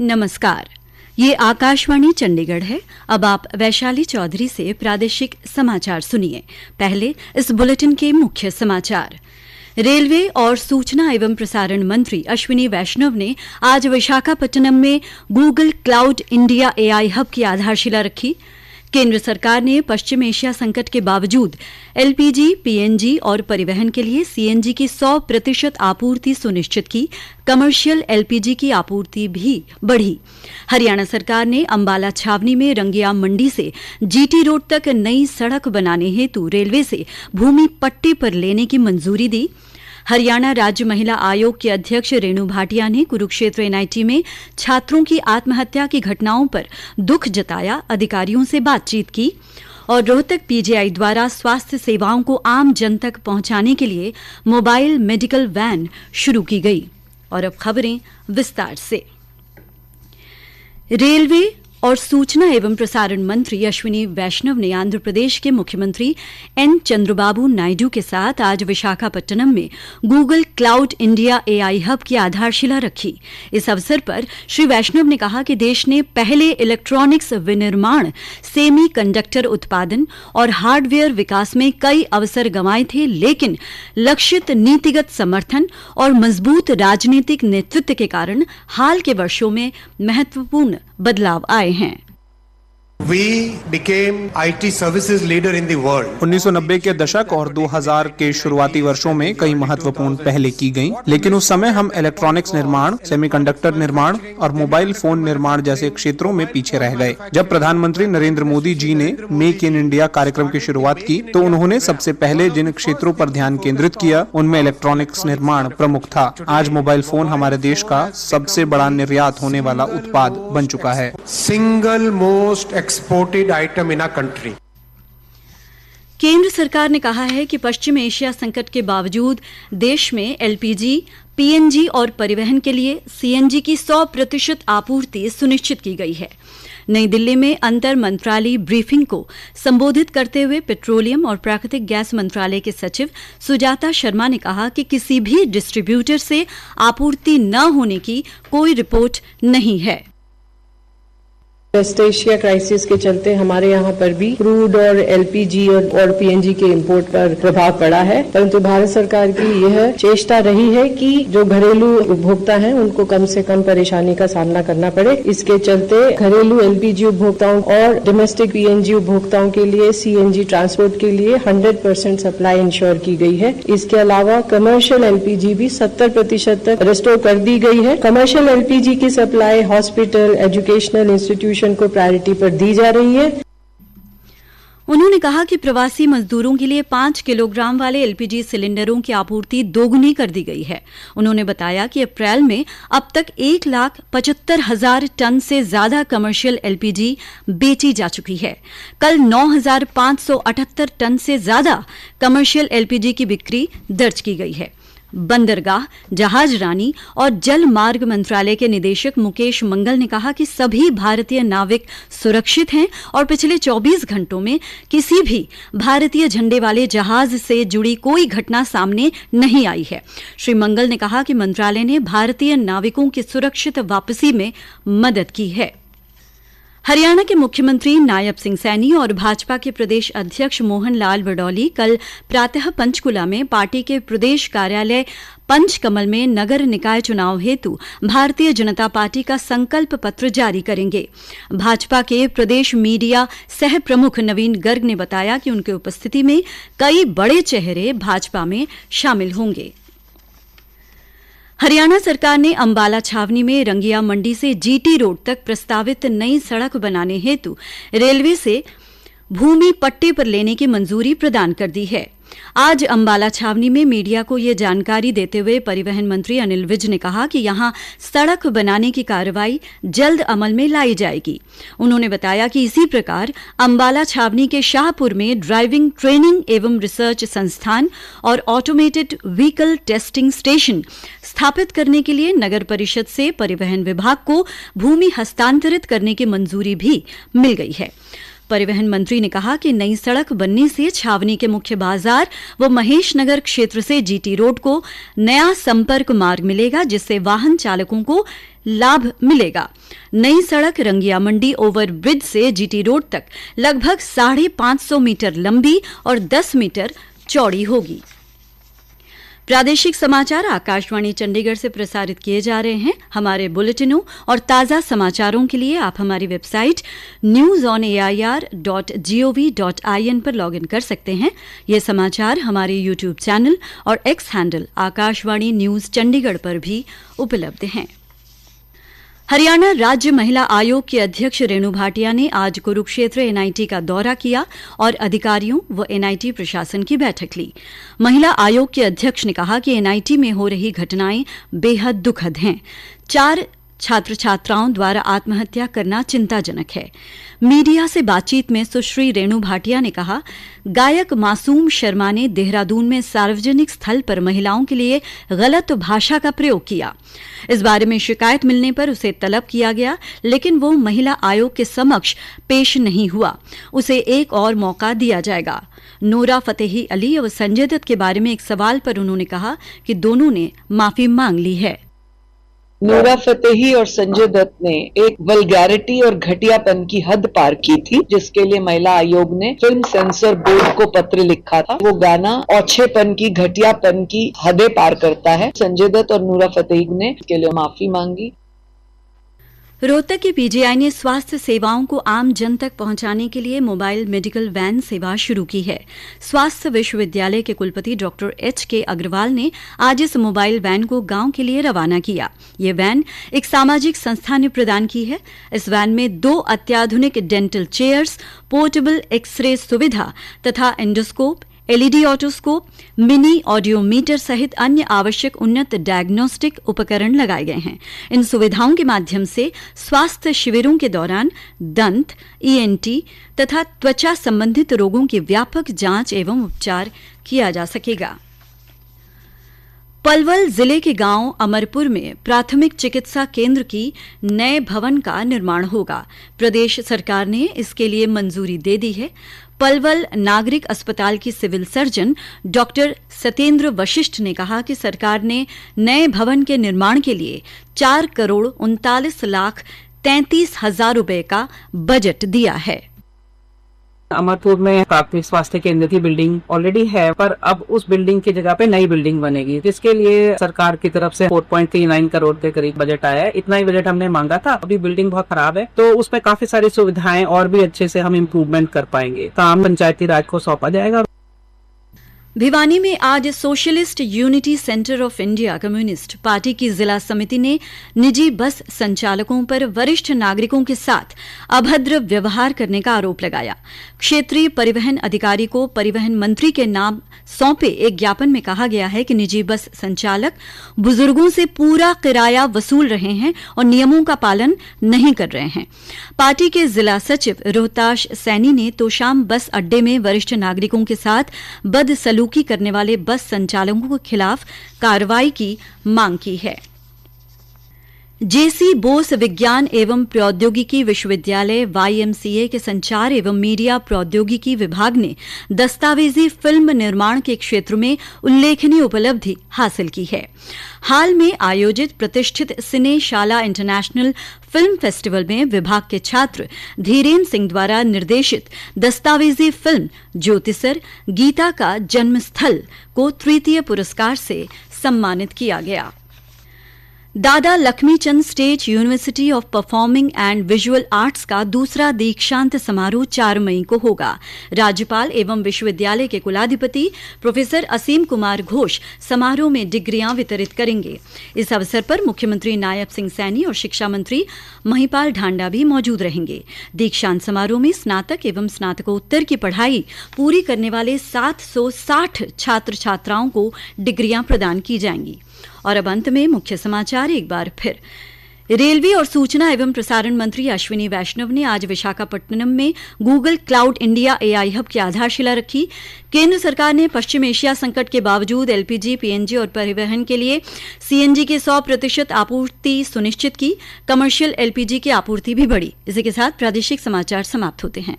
नमस्कार, ये आकाशवाणी चंडीगढ़ है। अब आप वैशाली चौधरी से प्रादेशिक समाचार सुनिए। पहले इस बुलेटिन के मुख्य समाचार। रेलवे और सूचना एवं प्रसारण मंत्री अश्विनी वैष्णव ने आज विशाखापट्टनम में Google cloud India AI hub की आधारशिला रखी। केंद्र सरकार ने पश्चिम एशिया संकट के बावजूद एलपीजी, पीएनजी और परिवहन के लिए सीएनजी की 100% आपूर्ति सुनिश्चित की। कमर्शियल एलपीजी की आपूर्ति भी बढ़ी। हरियाणा सरकार ने अंबाला छावनी में रंगिया मंडी से जीटी रोड तक नई सड़क बनाने हेतु रेलवे से भूमि पट्टे पर लेने की मंजूरी दी। हरियाणा राज्य महिला आयोग के अध्यक्ष रेणु भाटिया ने कुरुक्षेत्र एनआईटी में छात्रों की आत्महत्या की घटनाओं पर दुख जताया, अधिकारियों से बातचीत की। और रोहतक पीजीआई द्वारा स्वास्थ्य सेवाओं को आम जन तक पहुंचाने के लिए मोबाइल मेडिकल वैन शुरू की गई। और अब खबरें विस्तार से। रेलवे और सूचना एवं प्रसारण मंत्री अश्विनी वैष्णव ने आंध्र प्रदेश के मुख्यमंत्री एन चंद्रबाबू नायडू के साथ आज विशाखापट्टनम में Google cloud India AI hub की आधारशिला रखी। इस अवसर पर श्री वैष्णव ने कहा कि देश ने पहले इलेक्ट्रॉनिक्स विनिर्माण, सेमी कंडक्टर उत्पादन और हार्डवेयर विकास में कई अवसर गंवाए थे, लेकिन लक्षित नीतिगत समर्थन और मजबूत राजनीतिक नेतृत्व के कारण हाल के वर्षों में महत्वपूर्ण बदलाव आए हैं। We became IT services leader in the world. 1990 के दशक और 2000 के शुरुआती वर्षों में कई महत्वपूर्ण पहलें की गईं, लेकिन उस समय हम इलेक्ट्रॉनिक्स निर्माण, सेमीकंडक्टर निर्माण और मोबाइल फोन निर्माण जैसे क्षेत्रों में पीछे रह गए। जब प्रधानमंत्री नरेंद्र मोदी जी ने मेक इन इंडिया कार्यक्रम की शुरुआत की तो उन्होंने सबसे पहले जिन क्षेत्रों पर ध्यान केंद्रित किया उनमें इलेक्ट्रॉनिक्स निर्माण प्रमुख था। आज मोबाइल फोन हमारे देश का सबसे बड़ा निर्यात होने वाला उत्पाद बन चुका है। Single most exported item in our country. केंद्र सरकार ने कहा है कि पश्चिम एशिया संकट के बावजूद देश में एलपीजी, पीएनजी और परिवहन के लिए सीएनजी की 100% आपूर्ति सुनिश्चित की गई है। नई दिल्ली में अंतर मंत्रालय ब्रीफिंग को संबोधित करते हुए पेट्रोलियम और प्राकृतिक गैस मंत्रालय के सचिव सुजाता शर्मा ने कहा कि किसी भी डिस्ट्रीब्यूटर से आपूर्ति न होने की कोई रिपोर्ट नहीं है। वेस्ट एशिया क्राइसिस के चलते हमारे यहाँ पर भी क्रूड और एलपीजी और पीएनजी के इंपोर्ट पर प्रभाव पड़ा है, परंतु भारत सरकार की यह चेष्टा रही है कि जो घरेलू उपभोक्ता हैं उनको कम से कम परेशानी का सामना करना पड़े। इसके चलते घरेलू एलपीजी उपभोक्ताओं और डोमेस्टिक पीएनजी उपभोक्ताओं के लिए सीएनजी ट्रांसपोर्ट के लिए 100% सप्लाई इंश्योर की गई है। इसके अलावा कमर्शियल एलपीजी भी 70% तक रिस्टोर कर दी गई है। कमर्शियल एलपीजी की सप्लाई हॉस्पिटल, एजुकेशनल इंस्टीट्यूशन को प्रायोरिटी पर दी जा रही है। उन्होंने कहा कि प्रवासी मजदूरों के लिए 5 किलोग्राम वाले एलपीजी सिलेंडरों की आपूर्ति दोगुनी कर दी गई है। उन्होंने बताया कि अप्रैल में अब तक 1,75,000 टन से ज्यादा कमर्शियल एलपीजी बेची जा चुकी है। कल 9,578 टन से ज्यादा कमर्शियल एलपीजी की बिक्री दर्ज की गई है। बंदरगाह, जहाज रानी और जल मार्ग मंत्रालय के निदेशक मुकेश मंगल ने कहा कि सभी भारतीय नाविक सुरक्षित हैं और पिछले 24 घंटों में किसी भी भारतीय झंडे वाले जहाज से जुड़ी कोई घटना सामने नहीं आई है। श्री मंगल ने कहा कि मंत्रालय ने भारतीय नाविकों की सुरक्षित वापसी में मदद की है। हरियाणा के मुख्यमंत्री नायब सिंह सैनी और भाजपा के प्रदेश अध्यक्ष मोहन लाल बडौली कल प्रातः पंचकुला में पार्टी के प्रदेश कार्यालय पंचकमल में नगर निकाय चुनाव हेतु भारतीय जनता पार्टी का संकल्प पत्र जारी करेंगे। भाजपा के प्रदेश मीडिया सह प्रमुख नवीन गर्ग ने बताया कि उनकी उपस्थिति में कई बड़े चेहरे भाजपा में शामिल होंगे। हरियाणा सरकार ने अंबाला छावनी में रंगिया मंडी से जीटी रोड तक प्रस्तावित नई सड़क बनाने हेतु रेलवे से भूमि पट्टे पर लेने की मंजूरी प्रदान कर दी है। आज अंबाला छावनी में मीडिया को ये जानकारी देते हुए परिवहन मंत्री अनिल विज ने कहा कि यहां सड़क बनाने की कार्रवाई जल्द अमल में लाई जाएगी। उन्होंने बताया कि इसी प्रकार अंबाला छावनी के शाहपुर में ड्राइविंग ट्रेनिंग एवं रिसर्च संस्थान और ऑटोमेटेड व्हीकल टेस्टिंग स्टेशन स्थापित करने के लिए नगर परिषद से परिवहन विभाग को भूमि हस्तांतरित करने की मंजूरी भी मिल गई है। परिवहन मंत्री ने कहा कि नई सड़क बनने से छावनी के मुख्य बाजार व महेश नगर क्षेत्र से जीटी रोड को नया संपर्क मार्ग मिलेगा, जिससे वाहन चालकों को लाभ मिलेगा। नई सड़क रंगिया मंडी ओवर ब्रिज से जीटी रोड तक लगभग 550 मीटर लंबी और 10 मीटर चौड़ी होगी। प्रादेशिक समाचार आकाशवाणी चंडीगढ़ से प्रसारित किए जा रहे हैं। हमारे बुलेटिनों और ताज़ा समाचारों के लिए आप हमारी वेबसाइट newsonair.gov.in पर लॉगिन कर सकते हैं। ये समाचार हमारे यूट्यूब चैनल और x handle Akashvani news Chandigarh पर भी उपलब्ध हैं। हरियाणा राज्य महिला आयोग की अध्यक्ष रेणु भाटिया ने आज कुरुक्षेत्र एनआईटी का दौरा किया और अधिकारियों व एनआईटी प्रशासन की बैठक ली। महिला आयोग के अध्यक्ष ने कहा कि एनआईटी में हो रही घटनाएं बेहद दुखद हैं। 4 छात्र छात्राओं द्वारा आत्महत्या करना चिंताजनक है। मीडिया से बातचीत में सुश्री रेणु भाटिया ने कहा, गायक मासूम शर्मा ने देहरादून में सार्वजनिक स्थल पर महिलाओं के लिए गलत भाषा का प्रयोग किया। इस बारे में शिकायत मिलने पर उसे तलब किया गया, लेकिन वो महिला आयोग के समक्ष पेश नहीं हुआ। उसे एक और मौका दिया जाएगा। नूरा फतेही अली और संजय दत्त के बारे में एक सवाल पर उन्होंने कहा कि दोनों ने माफी मांग ली है। नूरा फतेही और संजय दत्त ने एक वल्गैरिटी और घटियापन की हद पार की थी, जिसके लिए महिला आयोग ने फिल्म सेंसर बोर्ड को पत्र लिखा था। वो गाना औछेपन की, घटियापन की हदें पार करता है। संजय दत्त और नूरा फतेही ने इसके लिए माफी मांगी। रोहतक की पीजीआई ने स्वास्थ्य सेवाओं को आम जन तक पहुंचाने के लिए मोबाइल मेडिकल वैन सेवा शुरू की है। स्वास्थ्य विश्वविद्यालय के कुलपति डॉक्टर एच.के. अग्रवाल ने आज इस मोबाइल वैन को गांव के लिए रवाना किया। ये वैन एक सामाजिक संस्था ने प्रदान की है। इस वैन में 2 अत्याधुनिक डेंटल चेयर्स, पोर्टेबल एक्सरे सुविधा तथा endoscope, LED otoscope, mini audiometer सहित अन्य आवश्यक उन्नत डायग्नोस्टिक उपकरण लगाए गए हैं। इन सुविधाओं के माध्यम से स्वास्थ्य शिविरों के दौरान दंत, ईएनटी तथा त्वचा संबंधित रोगों की व्यापक जांच एवं उपचार किया जा सकेगा। पलवल जिले के गांव अमरपुर में प्राथमिक चिकित्सा केंद्र की नए भवन का निर्माण होगा। प्रदेश सरकार ने इसके लिए मंजूरी दे दी है। पलवल नागरिक अस्पताल की civil surgeon doctor Satyendra Vashishth ने कहा कि सरकार ने नए भवन के निर्माण के लिए 4,39,33,000 रुपए का बजट दिया है। अमरपुर में प्राथमिक स्वास्थ्य केंद्र की बिल्डिंग ऑलरेडी है, पर अब उस बिल्डिंग की जगह पे नई बिल्डिंग बनेगी, जिसके लिए सरकार की तरफ से 4.39 करोड़ के करीब बजट आया है। इतना ही बजट हमने मांगा था। अभी बिल्डिंग बहुत खराब है, तो उस पर काफी सारी सुविधाएं और भी अच्छे से हम इम्प्रूवमेंट कर पाएंगे। काम पंचायती राज को सौंपा जाएगा। भिवानी में आज socialist unity centre of India communist party की जिला समिति ने निजी बस संचालकों पर वरिष्ठ नागरिकों के साथ अभद्र व्यवहार करने का आरोप लगाया। क्षेत्रीय परिवहन अधिकारी को परिवहन मंत्री के नाम सौंपे एक ज्ञापन में कहा गया है कि निजी बस संचालक बुजुर्गों से पूरा किराया वसूल रहे हैं और नियमों का पालन नहीं कर रहे हैं। पार्टी के जिला सचिव रोहताश सैनी ने तोशाम बस अड्डे में वरिष्ठ नागरिकों के साथ बदसलूकी करने वाले बस संचालकों के खिलाफ कार्रवाई की मांग की है। जेसी बोस विज्ञान एवं प्रौद्योगिकी विश्वविद्यालय YMCA के संचार एवं मीडिया प्रौद्योगिकी विभाग ने दस्तावेजी फिल्म निर्माण के क्षेत्र में उल्लेखनीय उपलब्धि हासिल की है। हाल में आयोजित प्रतिष्ठित सिनेशाला इंटरनेशनल फिल्म फेस्टिवल में विभाग के छात्र धीरेन्द्र सिंह द्वारा निर्देशित दस्तावेजी फिल्म ज्योतिसर गीता का जन्मस्थल को तृतीय पुरस्कार से सम्मानित किया गया। दादा Laxmichand state university of performing and visual arts का दूसरा दीक्षांत समारोह 4 मई को होगा। राज्यपाल एवं विश्वविद्यालय के कुलाधिपति प्रोफेसर असीम कुमार घोष समारोह में डिग्रियां वितरित करेंगे। इस अवसर पर मुख्यमंत्री नायब सिंह सैनी और शिक्षा मंत्री महिपाल ढांडा भी मौजूद रहेंगे। दीक्षांत समारोह में स्नातक एवं स्नातकोत्तर की पढ़ाई पूरी करने वाले 760 छात्र छात्राओं को डिग्रियां प्रदान की जाएंगी। और अब अंत में मुख्य समाचार एक बार फिर। रेलवे और सूचना एवं प्रसारण मंत्री अश्विनी वैष्णव ने आज विशाखापट्टनम में Google cloud India AI hub की आधारशिला रखी। केंद्र सरकार ने पश्चिम एशिया संकट के बावजूद LPG, PNG और परिवहन के लिए CNG की 100% आपूर्ति सुनिश्चित की। कमर्शियल LPG की आपूर्ति भी बढ़ी। इसी के साथ प्रादेशिक समाचार समाप्त होते हैं।